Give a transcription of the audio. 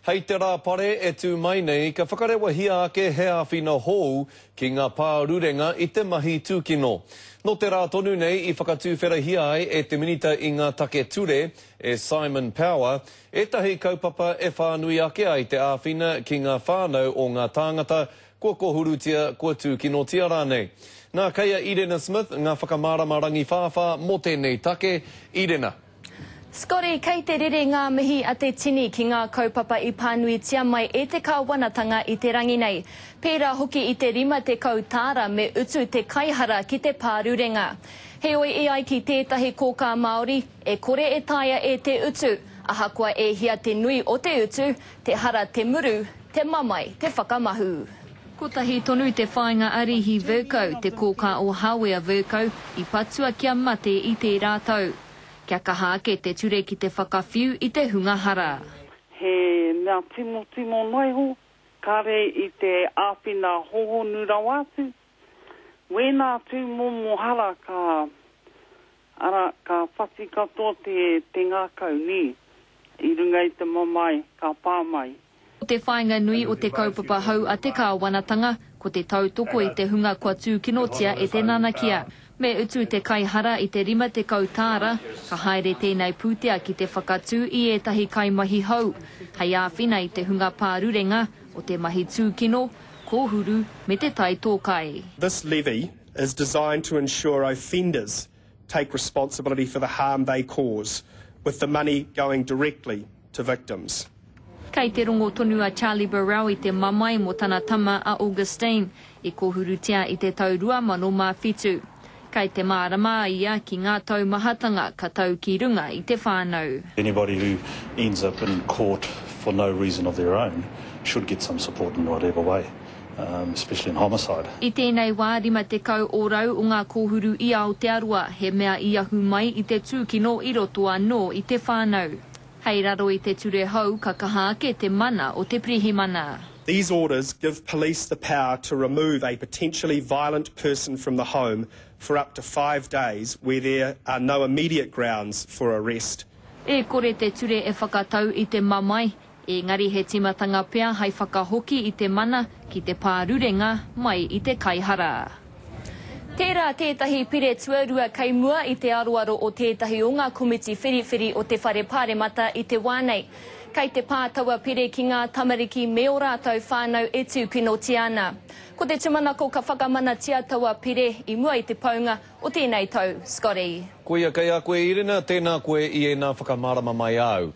Hei te rā pare e tū mai nei, ka whakarewa hia ake hea whina hou ki ngā pārurenga i te mahi tūkino. No te rā tonu nei i whakatūwhera hia ai e te minita i ngā take ture e Simon Power, e tahi kaupapa e whānui ake ai te āwhina ki ngā whānau o ngā tāngata kua kohurutia kua tūkino tia rānei. Nā Kaia Irena Smith, ngā whakamāramarangi whāwha mō tēnei take, Irena. Scotty, kei te rere ngā mihi a te tini ki ngā kaupapa i pānuitia mai e te kāwanatanga i te rangi nei. Pērā hoki i te rima te kautāra me utu te kaihara ki te pārurenga. Heoi e ai ki tētahi kōkā Māori, e kore e taia e te utu, ahakoa e hia te nui o te utu, te hara te muru, te mamai, te whakamahu. Kotahi tonu te whāinga arihi Virko, te kōkā o Hawea Virko, i patua kia mate i te rātau. Kia kaha ake te ture ki te whakawhiu i te hungahara. He mea timo noi ho, kare i te āwhina hohonu rawatu. Wēnā tū momohara ka whati katoa te ngākau ni, i runga i te mamai, ka pāmai. O te whainga nui o te kaupapa hau a te kāwanatanga, ko te tautoko i te hunga kua tūkinotia e te nanakia. Me utu te kaihara i te rima te kautāra, ka haere tēnei pūtea ki te whakatū i etahi kaimahi hau. Hei āwhina i te hunga pārurenga o te mahi tūkino, kōhuru me te tai tōkai. This levy is designed to ensure offenders take responsibility for the harm they cause, with the money going directly to victims. Kei te rongo tonu a Charlie Burrell i te mamai mo tana tama a Augustine, i kōhurutia i te tau 2007. Kei te mārama ia ki ngā tau mahatanga ka tau ki runga i te whānau. Anybody who ends up in court for no reason of their own should get some support in whatever way, especially in homicide. I tēnei wā rima te kau o rau o ngā kōhuru i Aotearoa he mea i ahu mai i te tūkino i roto anō i te whānau. Hei raro i te ture hau ka kaha ake te mana o te prihimana. These orders give police the power to remove a potentially violent person from the home for up to 5 days where there are no immediate grounds for arrest. E kore te ture e whakatau i te mamai, engari he timatanga pea hei whakahoki i te mana ki te pārurenga mai i te kaihara. Tērā tētahi pire tuarua kei mua i te aroaro o tētahi o ngā komiti whiriwhiri o te whare pāremata i te wānei. Kei te pātaua pire ki ngā tamariki me o rātou whānau e tūkino tiana. Ko te tumanako ka whakamana tia taua pire i mua i te paunga o tēnei tau, Scotty. Koia kei a koe Irena, tēnā koe i e nā whakamārama mai au.